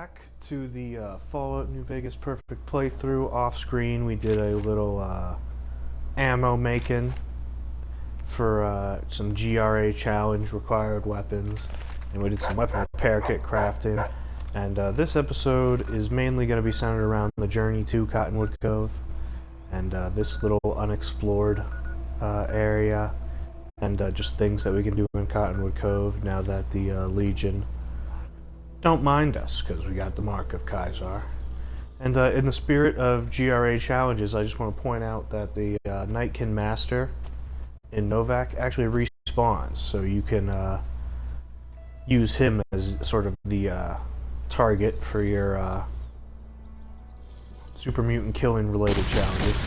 back to the Fallout New Vegas Perfect playthrough. Off screen, we did a little ammo making for some GRA challenge required weapons, and we did some weapon repair kit crafting. And this episode is mainly going to be centered around the journey to Cottonwood Cove and this little unexplored area, and just things that we can do in Cottonwood Cove now that the Legion don't mind us, because we got the Mark of Kaiser. And in the spirit of GRA challenges, I just want to point out that the Nightkin Master in Novak actually respawns, so you can use him as sort of the target for your super mutant killing related challenges.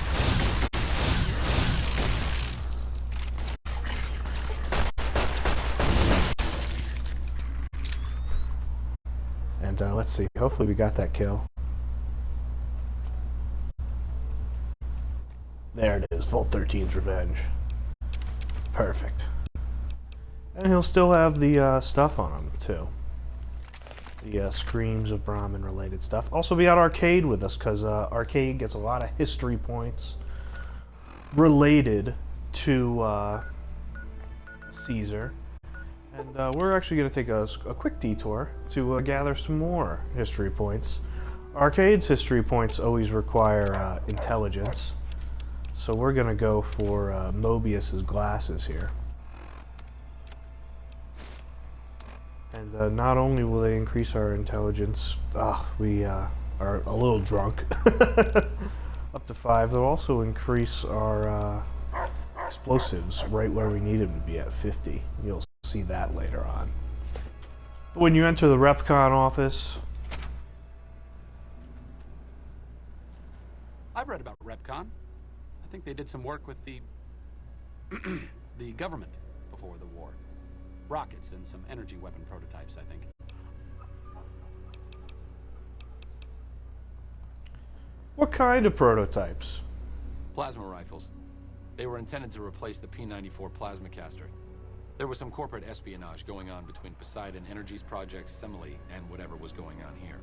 And let's see, hopefully we got that kill. There it is, Volt 13's Revenge. Perfect. And he'll still have the stuff on him, too. The Screams of Brahmin related stuff. Also be at Arcade with us, because Arcade gets a lot of history points related to Caesar. And we're actually going to take a quick detour to gather some more history points. Arcade's history points always require intelligence, so we're going to go for Mobius's glasses here. And not only will they increase our intelligence, we are a little drunk, up to 5, they'll also increase our explosives right where we need them to be at 50. You'll see that later on. But when you enter the RepCon office... I've read about RepCon. I think they did some work with the the government before the war. Rockets and some energy weapon prototypes, I think. What kind of prototypes? Plasma rifles. They were intended to replace the P-94 plasma caster. There was some corporate espionage going on between Poseidon Energy's project, Semele, and whatever was going on here.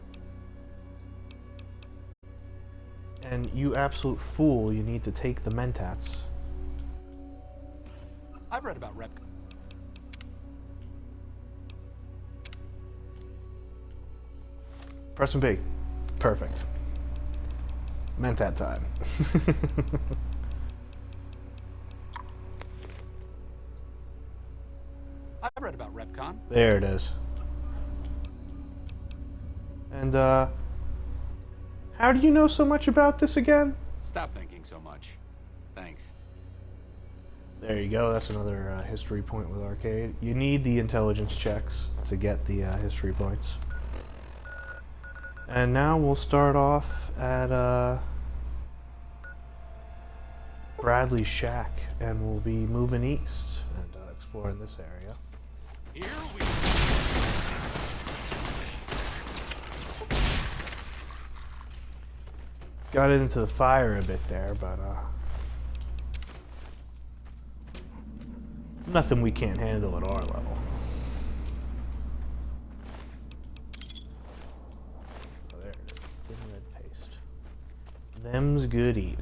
And you absolute fool, you need to take the Mentats. I've read about RepCon. Press and B. Perfect. Mentat time. I've read about RepCon. There it is. And, how do you know so much about this again? Stop thinking so much. Thanks. There you go, that's another history point with Arcade. You need the intelligence checks to get the history points. And now we'll start off at Bradley's shack, and we'll be moving east and exploring this area. Here we Got into the fire a bit there, but nothing we can't handle at our level. Oh, there it is. Thin red paste. Them's good eating.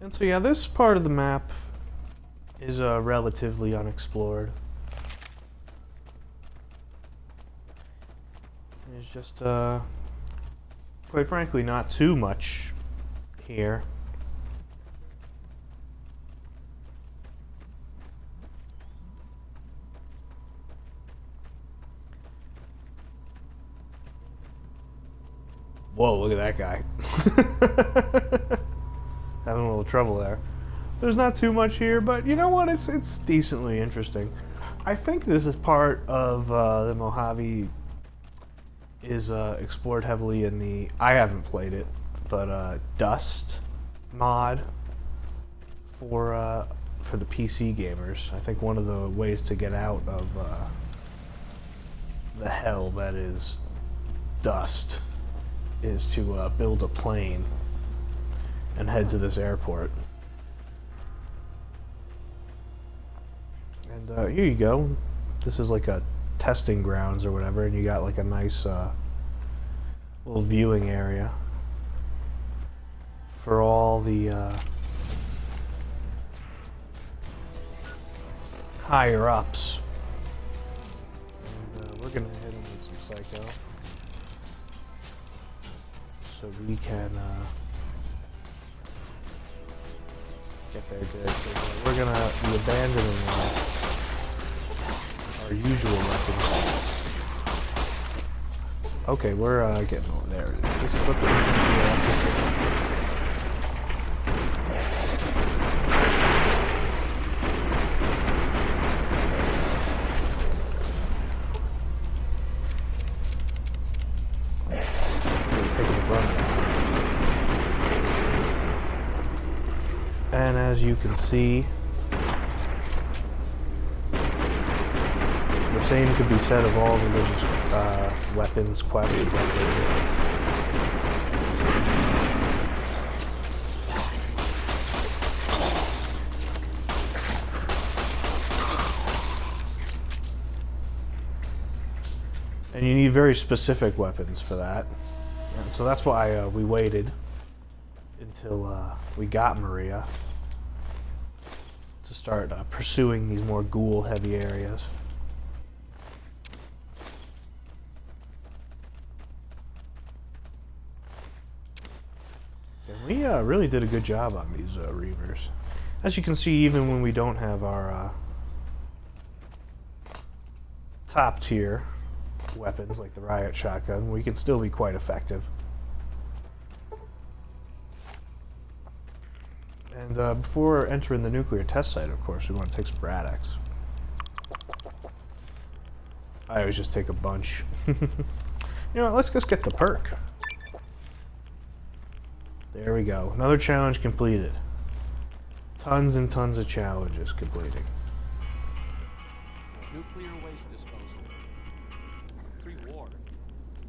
And so yeah, this part of the map is relatively unexplored. There's just, quite frankly, not too much here. Whoa, look at that guy. Having a little trouble there. There's not too much here, but you know what? It's decently interesting. I think this is part of the Mojave is explored heavily in the, I haven't played it, but Dust mod for the PC gamers. I think one of the ways to get out of the hell that is Dust is to build a plane and head to this airport. And here you go. This is like a testing grounds or whatever, and you got like a nice little viewing area for all the higher ups. And we're gonna hit him with some psycho, so we can get there good. We're gonna be abandoning our usual weapons. Okay, we're getting over there. This is what the taking the run. And as you can see, the same could be said of all religious weapons quests. And you need very specific weapons for that. And so that's why we waited until we got Maria to start pursuing these more ghoul-heavy areas. And we really did a good job on these Reavers. As you can see, even when we don't have our top tier weapons like the riot shotgun, we can still be quite effective. And before entering the nuclear test site, of course, we want to take some Radx. I always just take a bunch. You know what, let's just get the perk. There we go. Another challenge completed. Tons and tons of challenges completing. Nuclear waste disposal. Pre-war,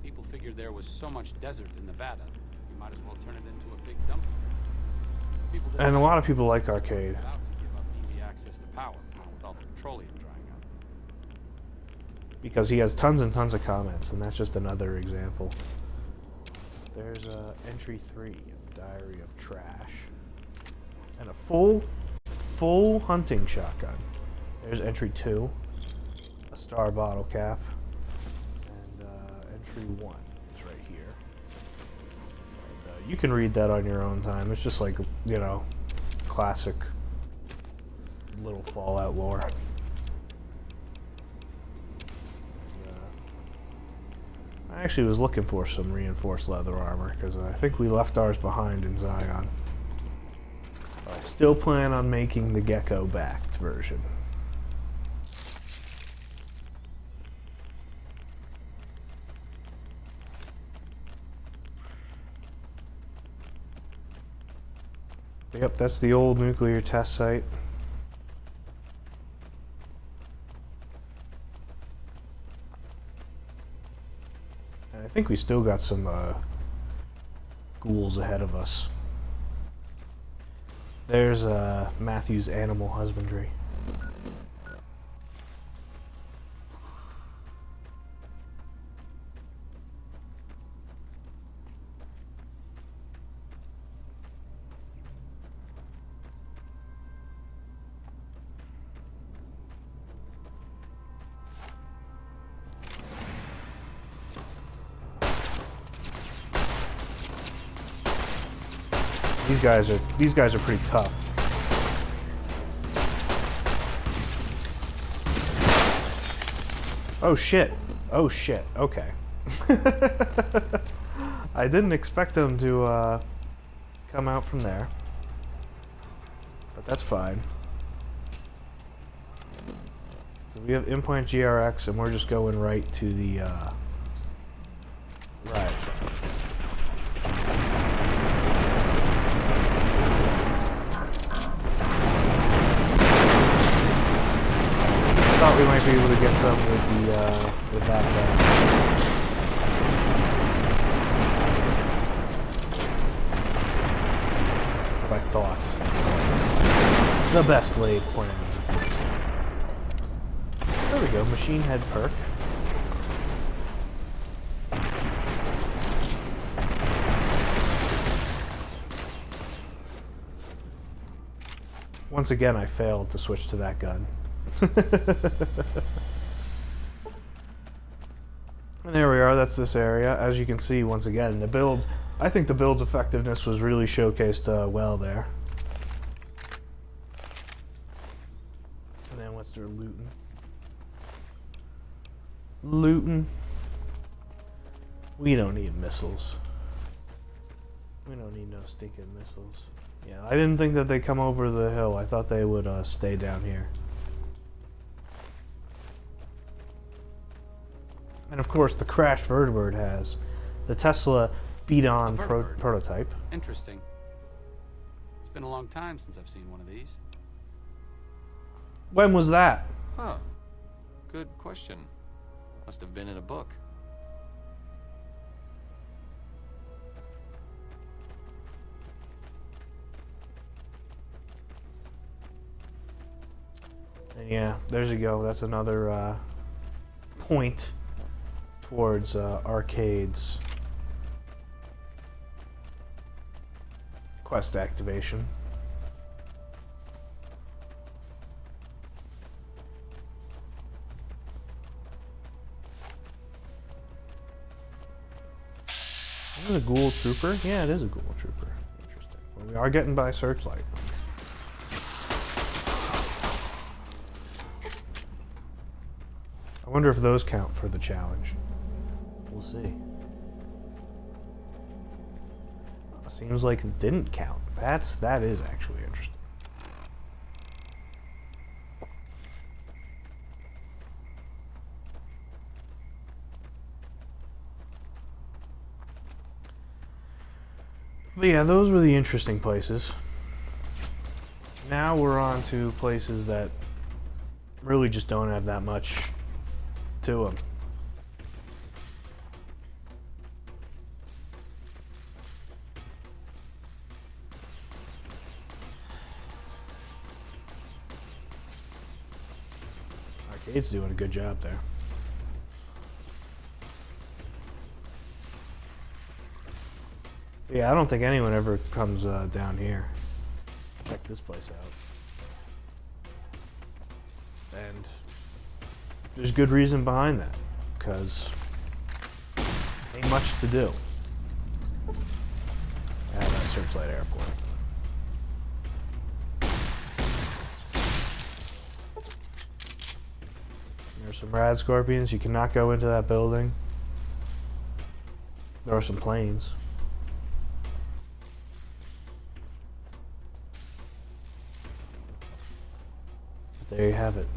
people figured there was so much desert in Nevada, you might as well turn it into a big dump. And a lot of people like Arcade. About to give up easy access to power with all the petroleum drying up. Because he has tons and tons of comments, and that's just another example. There's entry 3, Diary of Trash, and a full hunting shotgun. There's entry 2, a star bottle cap, and entry 1 is right here. And, you can read that on your own time. It's just like, you know, classic little Fallout lore. I actually was looking for some reinforced leather armor because I think we left ours behind in Zion. I still plan on making the gecko-backed version. Yep, that's the old nuclear test site. I think we still got some ghouls ahead of us. There's Matthew's Animal Husbandry. These guys are pretty tough. Oh shit. Oh shit. Okay. I didn't expect them to come out from there. But that's fine. We have implant GRX and we're just going right to the right. Thought we might be able to get some with the with that That's what I thought. The best laid plans, of course. we go, machine head perk. Once again, I failed to switch to that gun. And there we are, that's this area. As you can see, once again, the build, I think the build's effectiveness was really showcased well there. And then what's their looting? Looting. We don't need missiles. We don't need no stinking missiles. Yeah, I didn't think that they'd come over the hill. I thought they would stay down here. And of course, the crashed vertibird has the Tesla beat-on prototype. Interesting. It's been a long time since I've seen one of these. When was that? Huh. Good question. Must have been in a book. And yeah, there you go. That's another point towards Arcade's quest activation. This is a ghoul trooper? Yeah, it is a ghoul trooper. Interesting. Well, we are getting by searchlight. I wonder if those count for the challenge. We'll see. Seems like it didn't count. That is actually interesting. But yeah, those were the interesting places. Now we're on to places that really just don't have that much to them. Arcade's doing a good job there. Yeah, I don't think anyone ever comes down here. Check this place out. And there's good reason behind that, because ain't much to do at Searchlight Airport. There's some rad scorpions. You cannot go into that building. There are some planes. But there you have it.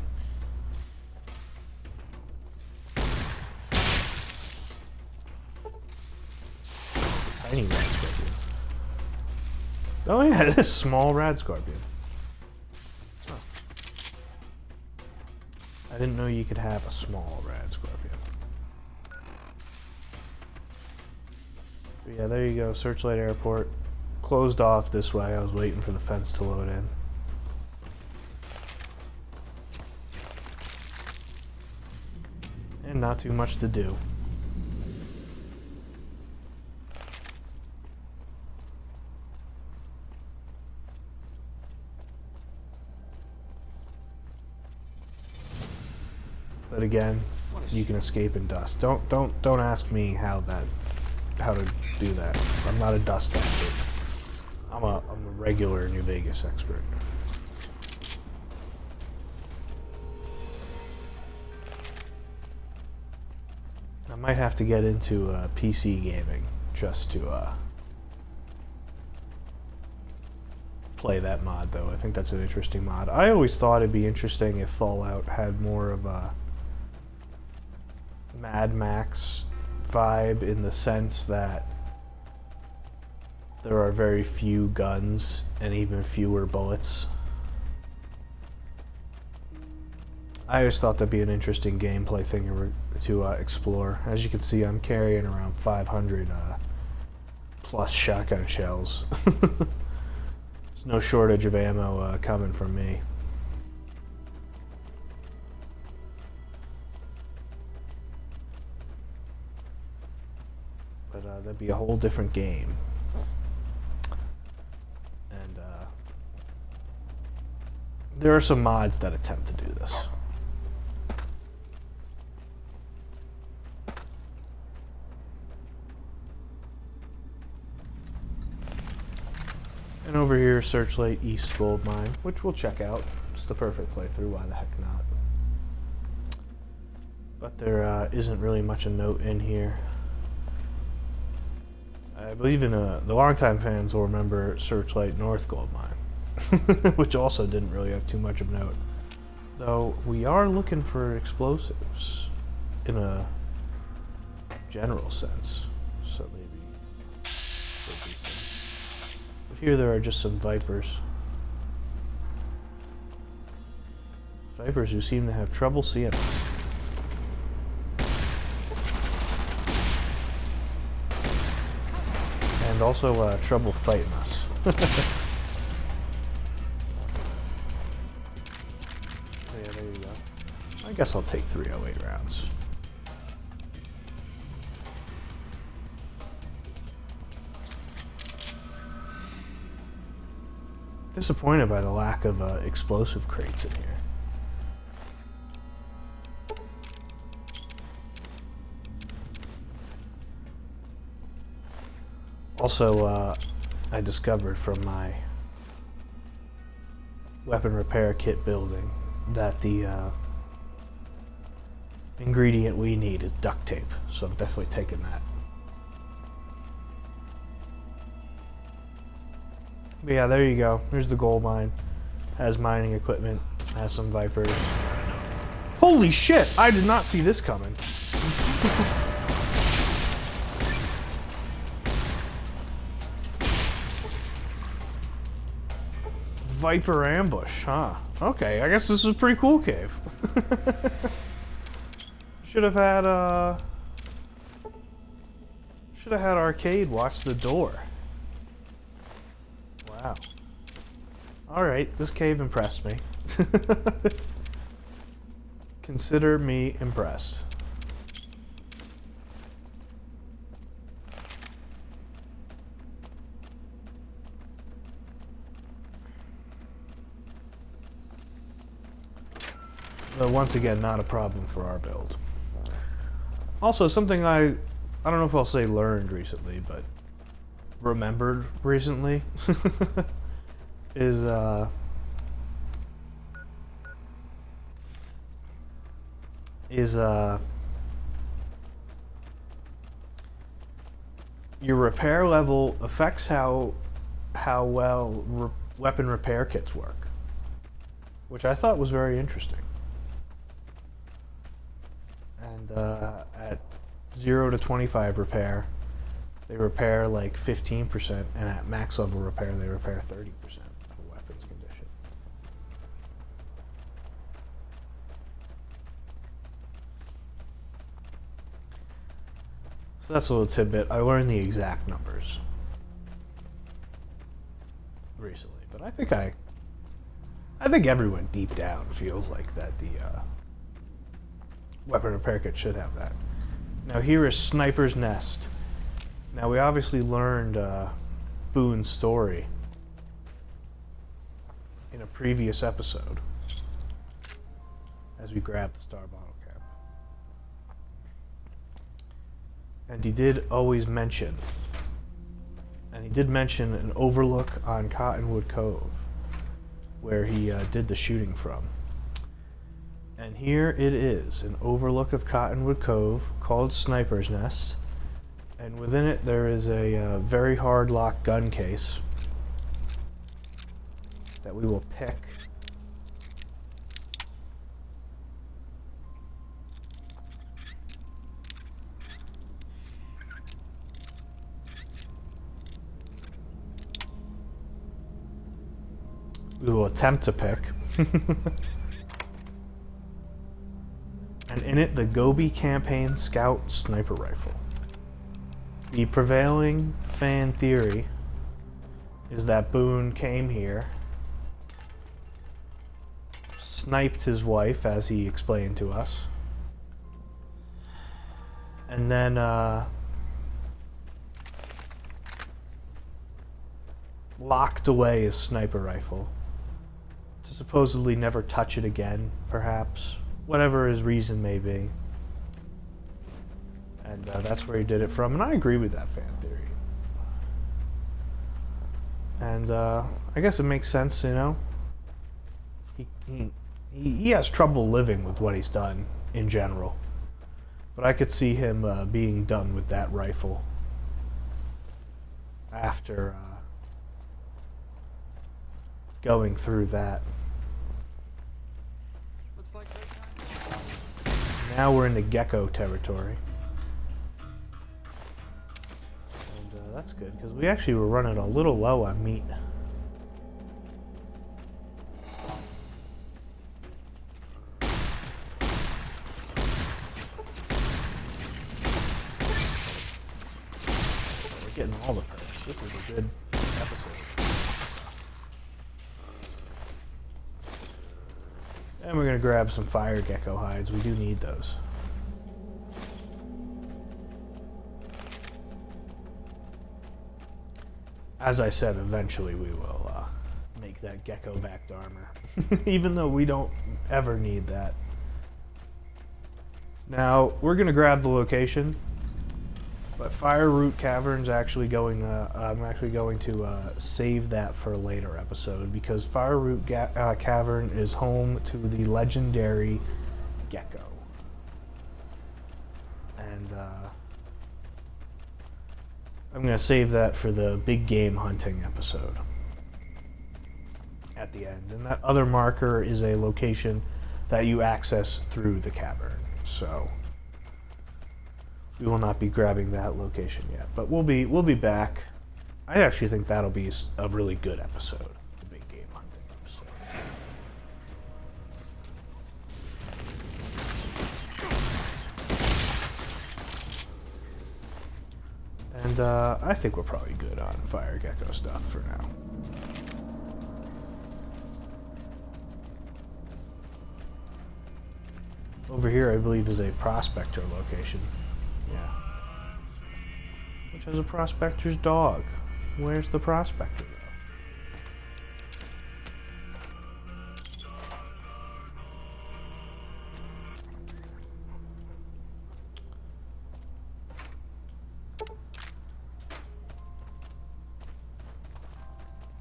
Tiny rad scorpion. Oh yeah, it is a small rad scorpion. Huh. I didn't know you could have a small rad scorpion. But yeah, there you go. Searchlight Airport. Closed off this way. I was waiting for the fence to load in. And not too much to do. But again, you can escape in dust. Don't ask me how to do that. I'm not a dust expert. I'm a regular New Vegas expert. I might have to get into PC gaming just to play that mod, though. I think that's an interesting mod. I always thought it'd be interesting if Fallout had more of a Mad Max vibe, in the sense that there are very few guns and even fewer bullets. I always thought that'd be an interesting gameplay thing to explore. As you can see, I'm carrying around 500 plus shotgun shells. There's no shortage of ammo coming from me. that'd be a whole different game. And there are some mods that attempt to do this. And over here, Searchlight East Gold Mine, which we'll check out. It's the perfect playthrough, why the heck not? But there isn't really much a note in here. I believe the longtime fans will remember Searchlight North Gold Mine, which also didn't really have too much of note. Though we are looking for explosives in a general sense, so maybe there'll be some. But here there are just some Vipers. Vipers who seem to have trouble seeing us. And also trouble fighting us. Yeah, there you go. I guess I'll take 308 rounds. Disappointed by the lack of explosive crates in here. Also, I discovered from my weapon repair kit building that the ingredient we need is duct tape, so I'm definitely taking that. But yeah, there you go. There's the gold mine. Has mining equipment. Has some Vipers. Holy shit! I did not see this coming. Viper ambush, huh? Okay, I guess this is a pretty cool cave. Should have had Arcade watch the door. Wow. Alright, this cave impressed me. Consider me impressed. Though once again, not a problem for our build. Also, something I don't know if I'll say learned recently, but remembered recently is your repair level affects how well weapon repair kits work, which I thought was very interesting. And at 0 to 25 repair, they repair like 15%, and at max level repair, they repair 30% of a weapon's condition. So that's a little tidbit. I learned the exact numbers recently, but I think everyone deep down feels like that the weapon repair kit should have that. Now here is Sniper's Nest. Now we obviously learned Boone's story in a previous episode as we grabbed the Star Bottle Cap. And he did always mention, and he did mention an overlook on Cottonwood Cove where he did the shooting from. And here it is, an overlook of Cottonwood Cove called Sniper's Nest. And within it there is a very hard lock gun case that we will pick. We will attempt to pick. And in it, the Gobi Campaign Scout Sniper Rifle. The prevailing fan theory is that Boone came here, sniped his wife, as he explained to us, and then locked away his sniper rifle to supposedly never touch it again, perhaps. Whatever his reason may be. And that's where he did it from, and I agree with that fan theory. And I guess it makes sense, you know. He has trouble living with what he's done in general, but I could see him being done with that rifle after going through that. Looks like right time. Now we're into gecko territory. And that's good, because we actually were running a little low on meat. We're getting all the perks. This is a good episode. And we're going to grab some fire gecko hides. We do need those. As I said, eventually we will make that gecko-backed armor. Even though we don't ever need that. Now, we're going to grab the location. But Fire Root Cavern's actually going. I'm actually going to save that for a later episode, because Fire Root Cavern is home to the legendary gecko, and I'm going to save that for the big game hunting episode at the end. And that other marker is a location that you access through the cavern. So we will not be grabbing that location yet, but we'll be back. I actually think that'll be a really good episode, the big game hunting episode. And I think we're probably good on fire gecko stuff for now. Over here, I believe, is a prospector location. Yeah. Which has a prospector's dog. Where's the prospector,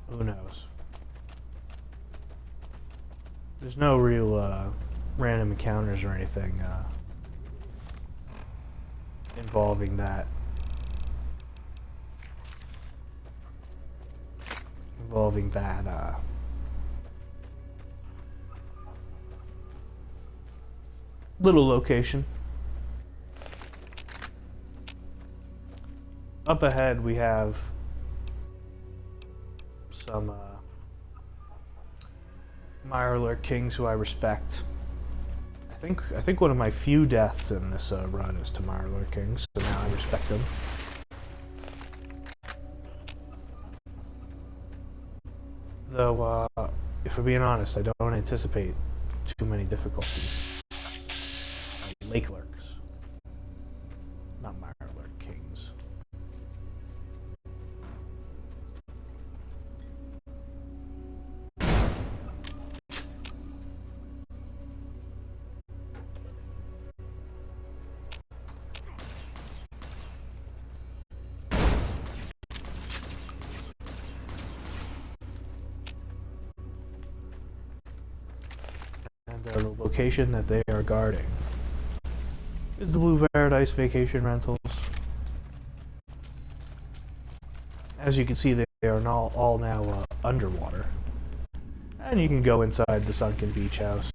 though? Who knows? There's no real random encounters or anything involving that. Little location. Up ahead we have some Mirelurk Kings who I respect. I think one of my few deaths in this run is to Mirelurk Kings, so now I respect them. Though, if we're being honest, I don't anticipate too many difficulties. Lake Lurks, not Mirelurk Kings. The location that they are guarding is the Blue Paradise Vacation Rentals. As you can see, they are all now underwater. And you can go inside the sunken beach house.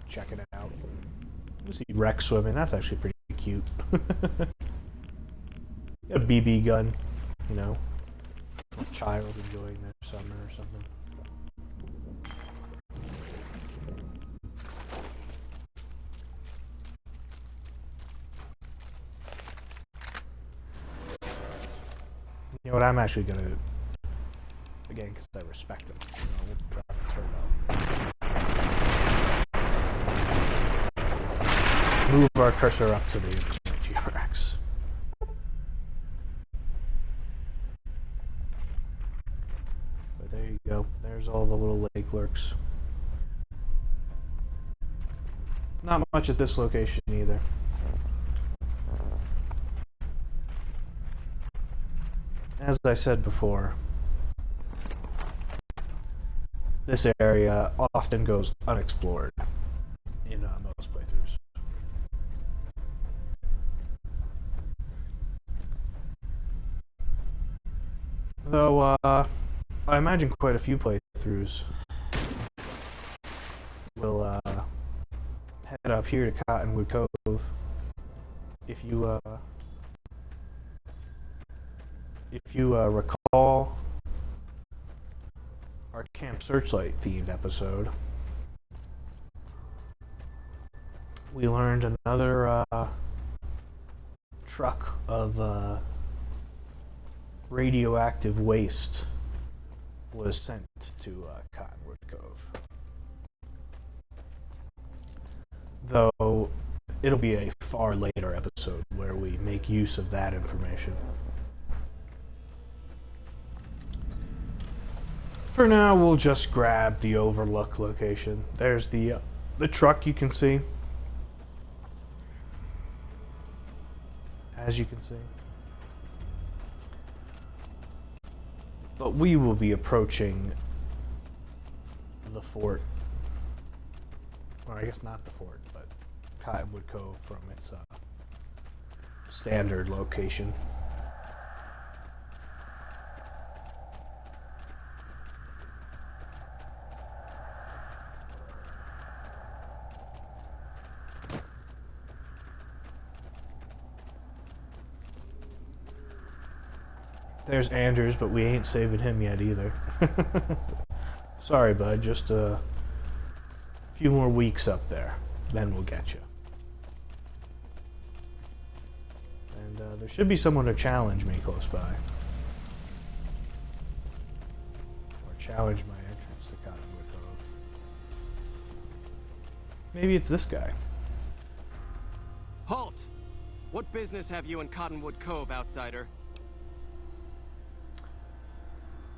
Check it out. You see Rex swimming. That's actually pretty cute. Got a BB gun, you know. A child enjoying their summer or something. You know what, I'm actually going to, again, because I respect them, you know, we'll drop the turbo. Move our cursor up to the GRX. There's all the little lake lurks. Not much at this location either. As I said before, this area often goes unexplored in most playthroughs. Though, I imagine quite a few playthroughs will head up here to Cottonwood Cove. If you recall our Camp Searchlight themed episode, we learned another truck of radioactive waste was sent to Cottonwood Cove. Though it'll be a far later episode where we make use of that information. For now, we'll just grab the Overlook location. There's the truck you can see. As you can see. But we will be approaching the fort. Or I guess not the fort, but Cottonwood Cove from its standard location. There's Anders, but we ain't saving him yet either. Sorry, bud. Just a few more weeks up there. Then we'll get you. And there should be someone to challenge me close by. Or challenge my entrance to Cottonwood Cove. Maybe it's this guy. Halt! What business have you in Cottonwood Cove, outsider?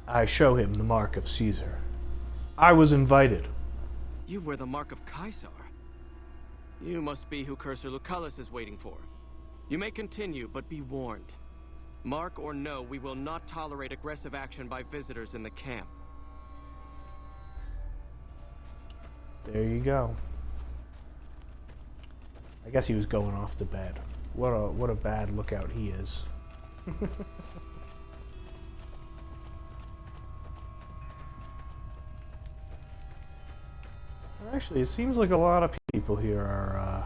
I show him the mark of Caesar. I was invited. You wear the mark of Caesar. You must be who Cursor Lucullus is waiting for. You may continue, but be warned. Mark or no, we will not tolerate aggressive action by visitors in the camp. There you go. I guess he was going off to bed. What a bad lookout he is. Actually, it seems like a lot of people here are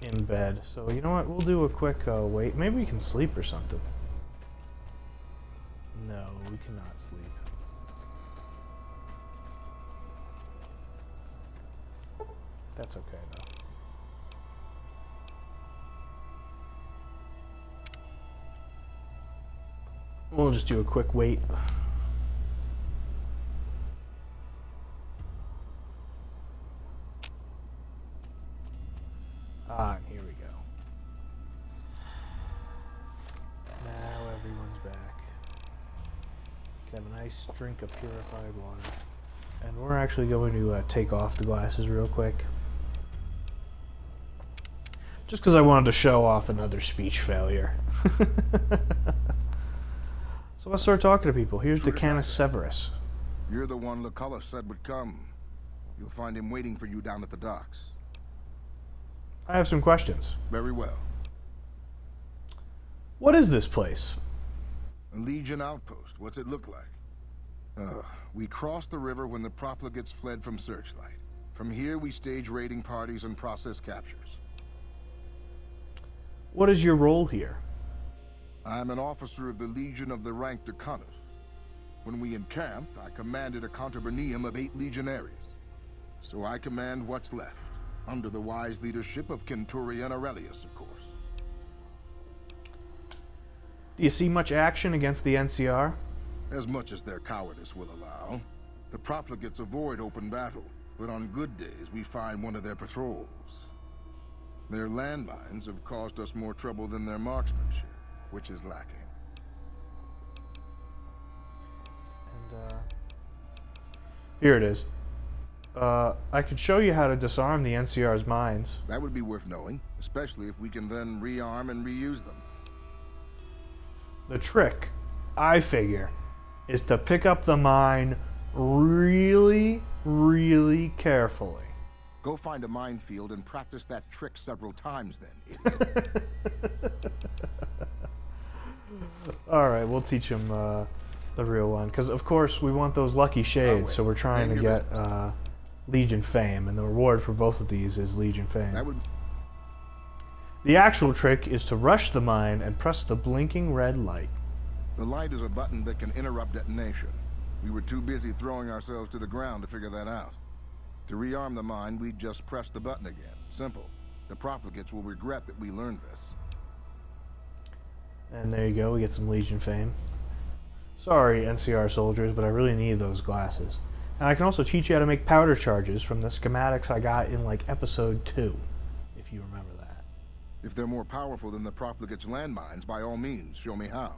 in bed. So you know what? We'll do a quick wait. Maybe we can sleep or something. No, we cannot sleep. That's okay though. We'll just do a quick wait. Ah, and here we go. Now everyone's back. Can have a nice drink of purified water. And we're actually going to take off the glasses real quick. Just because I wanted to show off another speech failure. So let's start talking to people. Here's Decanus Severus. You're the one Lucullus said would come. You'll find him waiting for you down at the docks. I have some questions. Very well. What is this place? A Legion outpost. What's it look like? We crossed the river when the profligates fled from Searchlight. From here, we stage raiding parties and process captures. What is your role here? I'm an officer of the Legion of the rank Decanus. When we encamped, I commanded a contubernium of 8 legionaries. So I command what's left, under the wise leadership of Centurion Aurelius, of course. Do you see much action against the NCR? As much as their cowardice will allow. The profligates avoid open battle, but on good days we find one of their patrols. Their landmines have caused us more trouble than their marksmanship, which is lacking. And, Here it is. I could show you how to disarm the NCR's mines. That would be worth knowing, especially if we can then rearm and reuse them. The trick, I figure, is to pick up the mine really, really carefully. Go find a minefield and practice that trick several times then, idiot. Alright, we'll teach him the real one. Because, of course, we want those lucky shades, so we're trying to get Legion Fame. And the reward for both of these is Legion Fame. That would... The actual trick is to rush the mine and press the blinking red light. The light is a button that can interrupt detonation. We were too busy throwing ourselves to the ground to figure that out. To rearm the mine, we just press the button again. Simple. The profligates will regret that we learned this. And there you go, we get some Legion Fame. Sorry, NCR soldiers, but I really need those glasses. And I can also teach you how to make powder charges from the schematics I got in, like, episode 2, if you remember that. If they're more powerful than the profligates' landmines, by all means, show me how.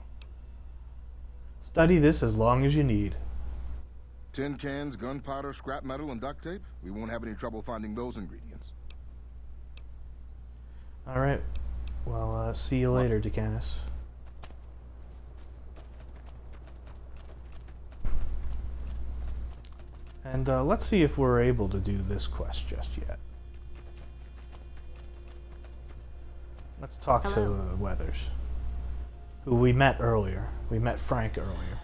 Study this as long as you need. Tin cans, gunpowder, scrap metal, and duct tape? We won't have any trouble finding those ingredients. Alright, well, see you later, Decanus. And let's see if we're able to do this quest just yet. Let's talk to the Weathers, who we met earlier. We met Frank earlier.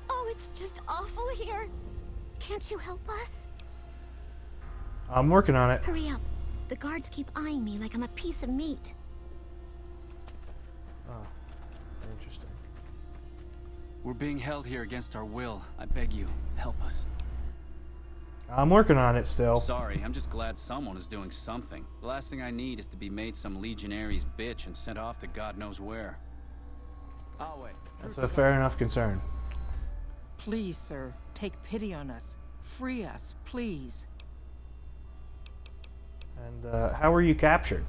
Oh, it's just awful here. Can't you help us? I'm working on it. Hurry up. The guards keep eyeing me like I'm a piece of meat. Oh, interesting. We're being held here against our will. I beg you, help us. I'm working on it still. Sorry, I'm just glad someone is doing something. The last thing I need is to be made some legionary's bitch and sent off to God knows where. I'll wait. That's a fair enough concern. Please, sir, take pity on us. Free us, please. And how were you captured?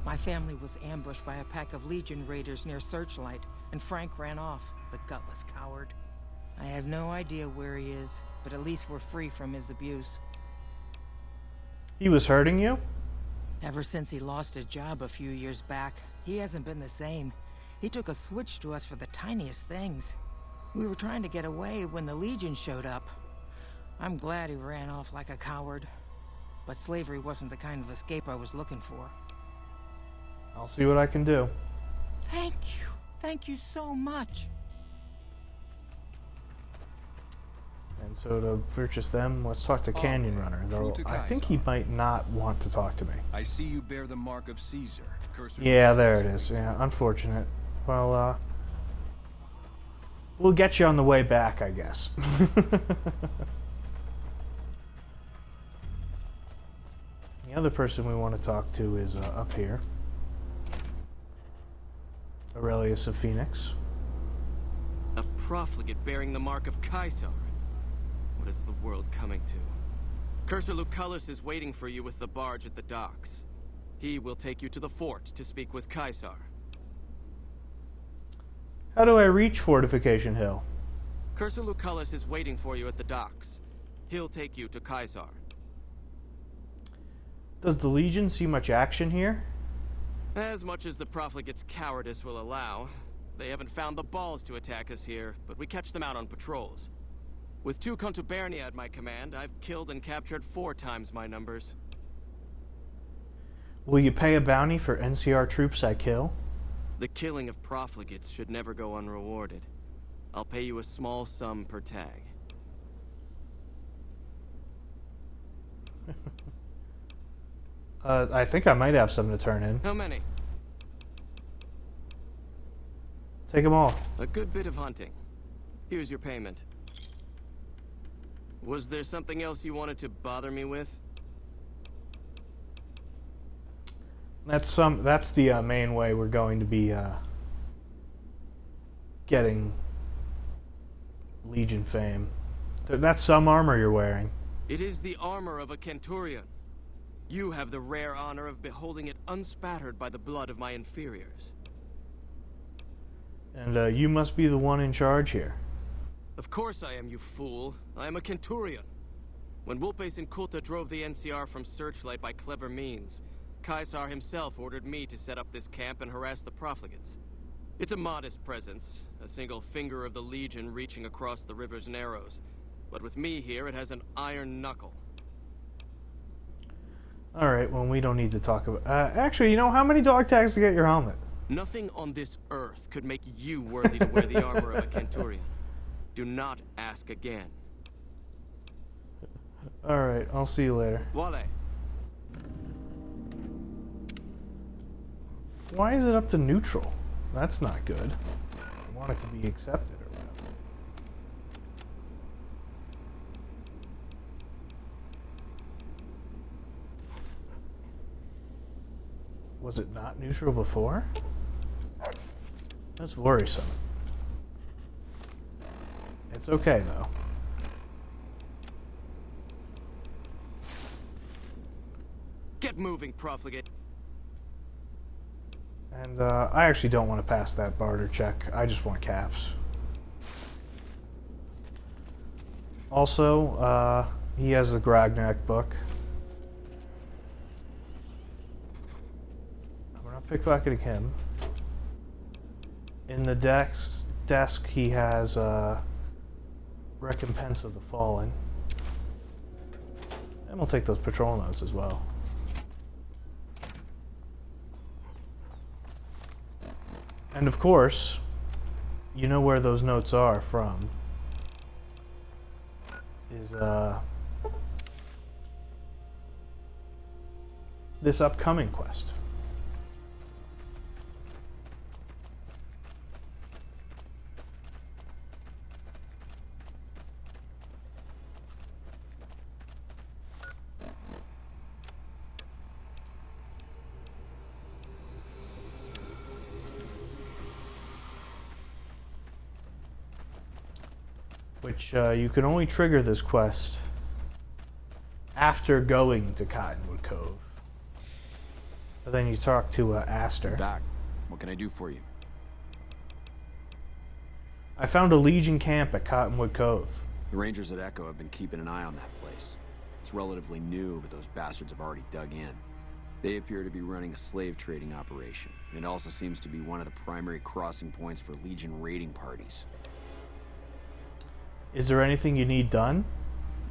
My family was ambushed by a pack of Legion raiders near Searchlight, and Frank ran off, the gutless coward. I have no idea where he is, but at least we're free from his abuse. He was hurting you? Ever since he lost his job a few years back, he hasn't been the same. He took a switch to us for the tiniest things. We were trying to get away when the Legion showed up. I'm glad he ran off like a coward. But slavery wasn't the kind of escape I was looking for. I'll see what I can do. Thank you. Thank you so much. And so to purchase them, let's talk to Canyon Runner, though I think he might not want to talk to me. I see you bear the mark of Caesar. Cursor. Yeah, there it is. Yeah, unfortunate. Well, we'll get you on the way back, I guess. The other person we want to talk to is up here. Aurelius of Phoenix. A profligate bearing the mark of Caesar. What is the world coming to? Cursor Lucullus is waiting for you with the barge at the docks. He will take you to the fort to speak with Caesar. How do I reach Fortification Hill? Cursor Lucullus is waiting for you at the docks. He'll take you to Caesar. Does the Legion see much action here? As much as the profligate's cowardice will allow. They haven't found the balls to attack us here, but we catch them out on patrols. With 2 contubernia at my command, I've killed and captured 4 times my numbers. Will you pay a bounty for NCR troops I kill? The killing of profligates should never go unrewarded. I'll pay you a small sum per tag. I think I might have some to turn in. How many? Take them all. A good bit of hunting. Here's your payment. Was there something else you wanted to bother me with? That's the main way we're going to be getting Legion fame. That's some armor you're wearing. It is the armor of a Centurion. You have the rare honor of beholding it unspattered by the blood of my inferiors. And you must be the one in charge here. Of course I am, you fool. I am a Centurion. When Wulpes and Kulta drove the NCR from Searchlight by clever means, Caesar himself ordered me to set up this camp and harass the profligates. It's a modest presence, a single finger of the Legion reaching across the river's narrows. But with me here, it has an iron knuckle. Alright, well, we don't need to talk about... actually, you know, how many dog tags to get your helmet? Nothing on this earth could make you worthy to wear the armor of a Kenturian. Do not ask again. Alright, I'll see you later. Wale. Why is it up to neutral? That's not good. I want it to be accepted or whatever. Was it not neutral before? That's worrisome. It's okay though. Get moving, profligate. And I actually don't want to pass that barter check. I just want caps. Also, he has the Grognak book. We're not pickpocketing him. In the desk he has Recompense of the Fallen. And we'll take those patrol notes as well. And of course, you know where those notes are from. Is this upcoming quest. Which you can only trigger this quest after going to Cottonwood Cove. But then you talk to Aster. Back. What can I do for you? I found a Legion camp at Cottonwood Cove. The Rangers at Echo have been keeping an eye on that place. It's relatively new, but those bastards have already dug in. They appear to be running a slave trading operation, and it also seems to be one of the primary crossing points for Legion raiding parties. Is there anything you need done?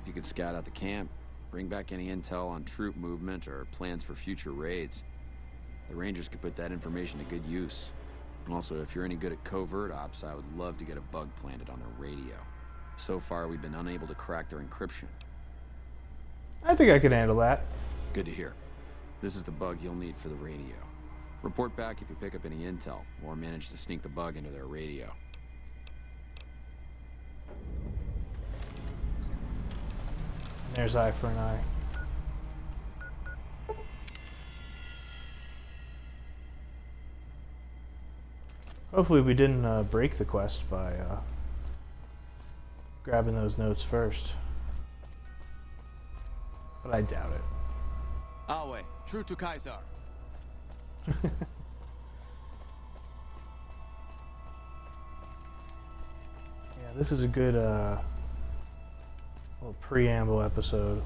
If you could scout out the camp, bring back any intel on troop movement or plans for future raids, the Rangers could put that information to good use. And also, if you're any good at covert ops, I would love to get a bug planted on their radio. So far, we've been unable to crack their encryption. I think I can handle that. Good to hear. This is the bug you'll need for the radio. Report back if you pick up any intel, or manage to sneak the bug into their radio. There's eye for an eye. Hopefully we didn't break the quest by grabbing those notes first. But I doubt it. Awe, true to Caesar. Yeah, this is a good little preamble episode.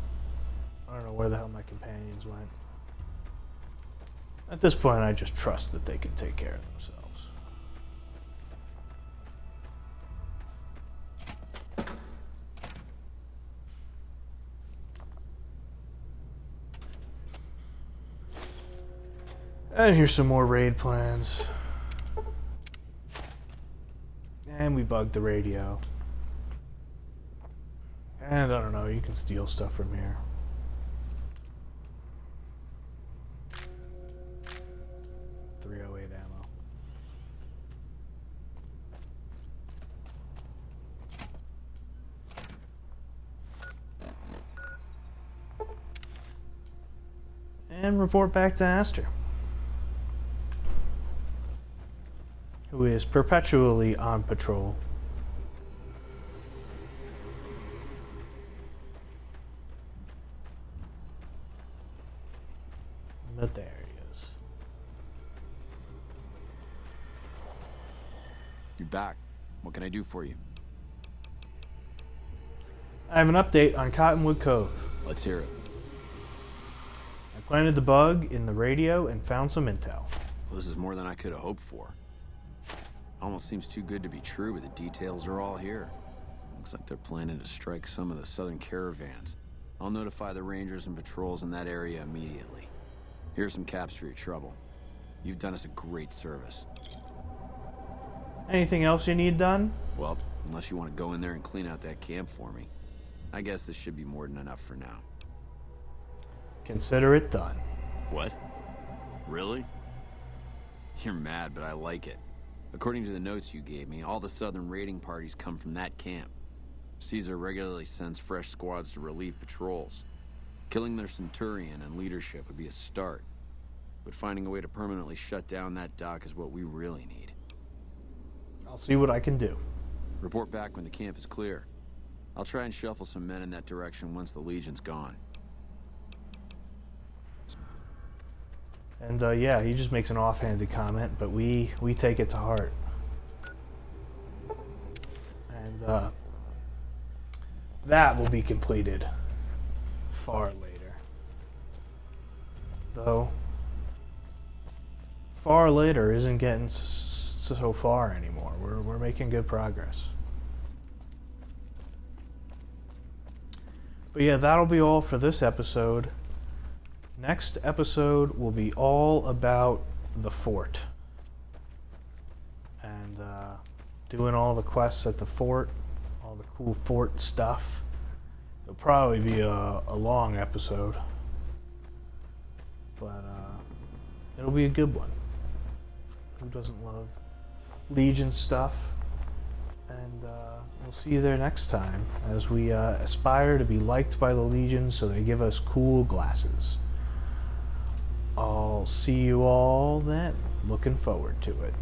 I don't know where the hell my companions went. At this point, I just trust that they can take care of themselves. And here's some more raid plans. And we bugged the radio. And I don't know, you can steal stuff from here. .308 ammo. And report back to Aster, who is perpetually on patrol. But there he is. You're back. What can I do for you? I have an update on Cottonwood Cove. Let's hear it. I planted the bug in the radio and found some intel. Well, this is more than I could have hoped for. Almost seems too good to be true, but the details are all here. Looks like they're planning to strike some of the southern caravans. I'll notify the rangers and patrols in that area immediately. Here's some caps for your trouble. You've done us a great service. Anything else you need done? Well, unless you want to go in there and clean out that camp for me. I guess this should be more than enough for now. Consider it done. What? Really? You're mad, but I like it. According to the notes you gave me, all the southern raiding parties come from that camp. Caesar regularly sends fresh squads to relieve patrols. Killing their centurion and leadership would be a start. But finding a way to permanently shut down that dock is what we really need. I'll see what I can do. Report back when the camp is clear. I'll try and shuffle some men in that direction once the Legion's gone. And yeah, he just makes an offhanded comment, but we take it to heart. And that will be completed far later. Though, far later isn't getting so far anymore. We're making good progress. But yeah, that'll be all for this episode. Next episode will be all about the fort. And doing all the quests at the fort, all the cool fort stuff. It'll probably be a long episode. But it'll be a good one. Who doesn't love Legion stuff? And we'll see you there next time as we aspire to be liked by the Legion so they give us cool glasses. I'll see you all then. Looking forward to it.